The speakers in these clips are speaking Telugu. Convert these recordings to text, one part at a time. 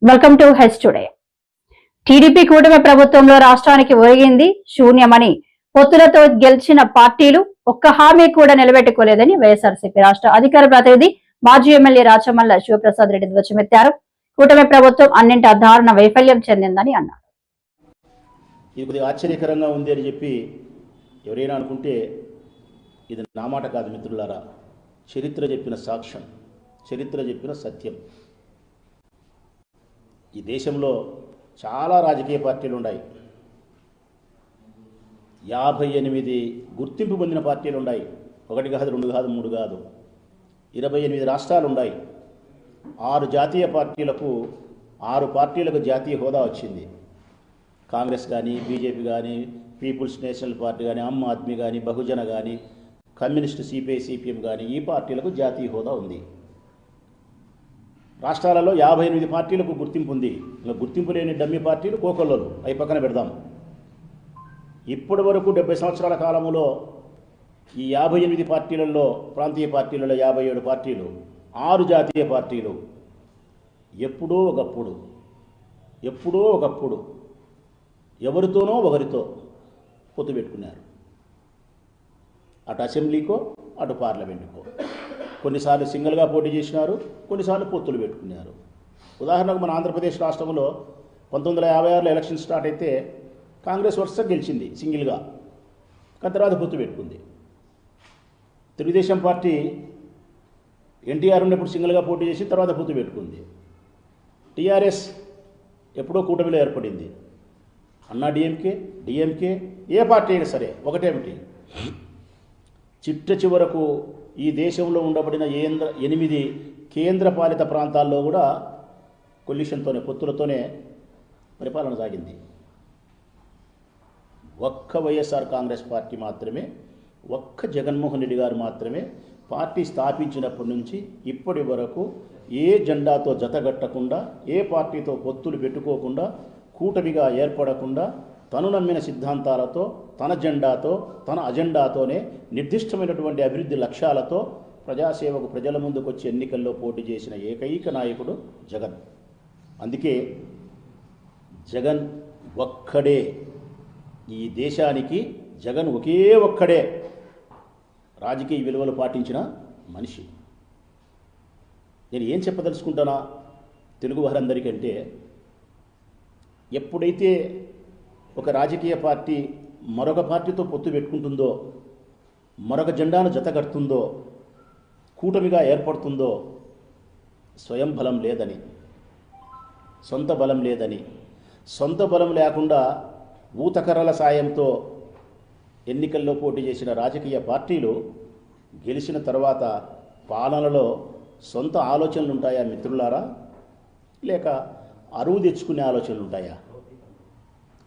Welcome to H today. TDP కూటమి ప్రభుత్వంలో రాష్ట్రానికి ఒరిగింది శూన్యమని, పొత్తులతో గెలిచిన పార్టీలు ఒక్క హామీ కూడా నిలబెట్టుకోలేదని వైఎస్ఆర్సీపీ రాష్ట్ర అధికార ప్రతినిధి మాజీ ఎమ్మెల్యే రాచమల్ల శివప్రసాద్ రెడ్డి ధ్వజమెత్తారు. కూటమి ప్రభుత్వం అన్నింటి దారుణ వైఫల్యం చెందిందని అన్నారు. ఇది ఆశ్చర్యకరంగా ఉంది అని చెప్పి ఎవరైనా అనుకుంటే ఇది నా మాట కాదు మిత్రులారా, చరిత్ర చెప్పిన సాక్ష్యం, చరిత్ర చెప్పిన సత్యం. ఈ దేశంలో చాలా రాజకీయ పార్టీలు ఉన్నాయి. 58 గుర్తింపు పొందిన పార్టీలు ఉన్నాయి. 1 కాదు, 2 కాదు, 3 కాదు, 28 రాష్ట్రాలు ఉన్నాయి. 6 జాతీయ పార్టీలకు 6 పార్టీలకు జాతీయ హోదా వచ్చింది. కాంగ్రెస్ కానీ, బీజేపీ కానీ, పీపుల్స్ నేషనల్ పార్టీ కానీ, ఆమ్ ఆద్మీ కానీ, బహుజన కానీ, కమ్యూనిస్ట్ సిపిఐ సిపిఎం కానీ, ఈ పార్టీలకు జాతీయ హోదా ఉంది. రాష్ట్రాలలో 58 పార్టీలకు గుర్తింపు ఉంది. ఇంకా గుర్తింపు లేని డమ్మీ పార్టీలు కోకొల్లలు, అవి పక్కన పెడదాం. ఇప్పటి వరకు 70 సంవత్సరాల కాలంలో ఈ 58 పార్టీలలో, ప్రాంతీయ పార్టీలలో 57 పార్టీలు, 6 జాతీయ పార్టీలు ఎప్పుడో ఒకప్పుడు ఎవరితోనో ఒకరితో పొత్తు పెట్టుకున్నారు. అటు అసెంబ్లీకో, అటు పార్లమెంటుకో. కొన్నిసార్లు సింగిల్గా పోటీ చేసినారు, కొన్నిసార్లు పొత్తులు పెట్టుకున్నారు. ఉదాహరణకు మన ఆంధ్రప్రదేశ్ రాష్ట్రంలో 1956లో ఎలక్షన్ స్టార్ట్ అయితే కాంగ్రెస్ వరుసగా గెలిచింది సింగిల్గా, కానీ తర్వాత పొత్తు పెట్టుకుంది. తెలుగుదేశం పార్టీ ఎన్టీఆర్ ఉన్నప్పుడు సింగిల్గా పోటీ చేసి తర్వాత పొత్తు పెట్టుకుంది. టీఆర్ఎస్ ఎప్పుడో కూటమిలో ఏర్పడింది. అన్నా డిఎంకే ఏ పార్టీ అయినా సరే ఒకటేమిటి, చిట్ట చివరకు ఈ దేశంలో ఉండబడిన 8 కేంద్ర పాలిత ప్రాంతాల్లో కూడా కొల్యూషన్తోనే, పొత్తులతోనే పరిపాలన సాగింది. ఒక్క వైఎస్ఆర్ కాంగ్రెస్ పార్టీ మాత్రమే, ఒక్క జగన్మోహన్ రెడ్డి గారు మాత్రమే పార్టీ స్థాపించినప్పటి నుంచి ఇప్పటి వరకు ఏ జెండాతో జతగట్టకుండా, ఏ పార్టీతో పొత్తులు పెట్టుకోకుండా, కూటమిగా ఏర్పడకుండా, తను నమ్మిన సిద్ధాంతాలతో, తన జెండాతో, తన అజెండాతోనే నిర్దిష్టమైనటువంటి అభివృద్ధి లక్ష్యాలతో ప్రజాసేవకు ప్రజల ముందుకు వచ్చి ఎన్నికల్లో పోటీ చేసిన ఏకైక నాయకుడు జగన్. అందుకే జగన్ ఒక్కడే, ఈ దేశానికి జగన్ ఒకే ఒక్కడే రాజకీయ విలువలు పాటించిన మనిషి. నేను ఏం చెప్పదలుచుకుంటానా తెలుగు వారందరికంటే, ఎప్పుడైతే ఒక రాజకీయ పార్టీ మరొక పార్టీతో పొత్తు పెట్టుకుంటుందో, మరొక జెండాను జతగడుతుందో, కూటమిగా ఏర్పడుతుందో, స్వయం బలం లేదని, సొంత బలం లేదని, సొంత బలం లేకుండా ఊతకర్రల సాయంతో ఎన్నికల్లో పోటీ చేసిన రాజకీయ పార్టీలు గెలిచిన తర్వాత పాలనలో సొంత ఆలోచనలు ఉంటాయా మిత్రులారా, లేక అరువు తెచ్చుకునే ఆలోచనలు ఉంటాయా?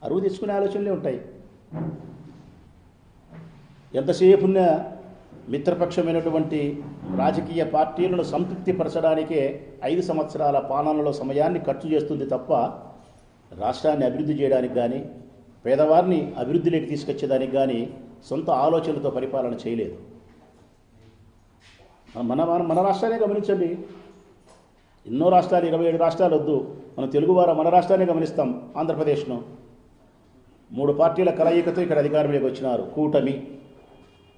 అరువు తెచ్చుకునే ఆలోచనలే ఉంటాయి. ఎంతసేపున్న మిత్రపక్షమైనటువంటి రాజకీయ పార్టీలను సంతృప్తిపరచడానికే 5 సంవత్సరాల పాలనలో సమయాన్ని ఖర్చు చేస్తుంది తప్ప రాష్ట్రాన్ని అభివృద్ధి చేయడానికి కానీ, పేదవారిని అభివృద్ధిలోకి తీసుకొచ్చేదానికి కానీ సొంత ఆలోచనలతో పరిపాలన చేయలేదు. మన రాష్ట్రాన్ని గమనించండి. ఎన్నో రాష్ట్రాలు, 27 రాష్ట్రాలు వద్దు, మనం తెలుగువారు మన రాష్ట్రాన్ని గమనిస్తాం. ఆంధ్రప్రదేశ్ను 3 పార్టీల కలయికతో ఇక్కడ అధికారంలోకి వచ్చినారు. కూటమి,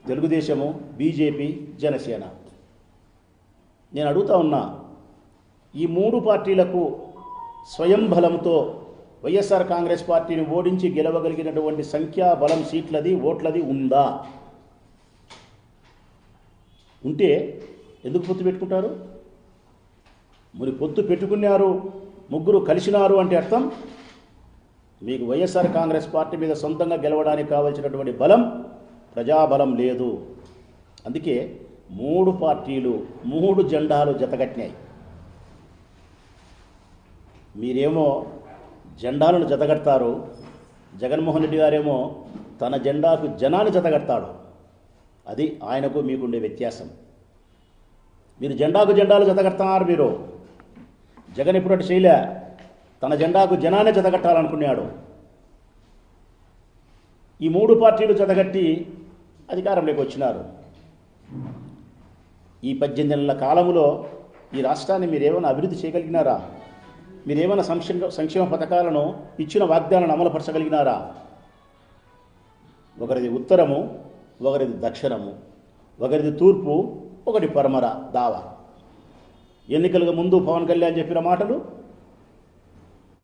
తెలుగుదేశము, బీజేపీ, జనసేన. నేను అడుగుతా ఉన్నా, ఈ 3 పార్టీలకు స్వయం బలంతో వైఎస్ఆర్ కాంగ్రెస్ పార్టీని ఓడించి గెలవగలిగినటువంటి సంఖ్యాబలం, సీట్లది, ఓట్లది ఉందా? ఉంటే ఎందుకు పొత్తు పెట్టుకుంటారు? మరి పొత్తు పెట్టుకున్నారు, ముగ్గురు కలిసినారు అంటే అర్థం మీకు వైఎస్ఆర్ కాంగ్రెస్ పార్టీ మీద సొంతంగా గెలవడానికి కావాల్సినటువంటి బలం, ప్రజాబలం లేదు. అందుకే 3 పార్టీలు 3 జెండాలు జతగట్టినాయి. మీరేమో జెండాలను జతగడతారు, జగన్మోహన్ రెడ్డి గారేమో తన జెండాకు జనాన్ని జతగడతాడు. అది ఆయనకు మీకుండే వ్యత్యాసం. మీరు జెండాకు జెండాలు జతగడతారు. మీరు జగన్ ఇప్పుడు అటు చేయలే, తన జెండాకు జనాన్ని జతగట్టాలనుకున్నాడు. ఈ 3 పార్టీలు జతగట్టి అధికారంలోకి వచ్చినారు. ఈ 18 నెలల కాలంలో ఈ రాష్ట్రాన్ని మీరేమైనా అభివృద్ధి చేయగలిగినారా? మీరేమైనా సంక్షేమ పథకాలను ఇచ్చిన వాగ్దానాలను అమలుపరచగలిగినారా? ఒకరిది ఉత్తరము, ఒకరిది దక్షిణము, ఒకరిది తూర్పు, ఒకటి పరమర దావా. ఎన్నికలకు ముందు పవన్ కళ్యాణ్ చెప్పిన మాటలు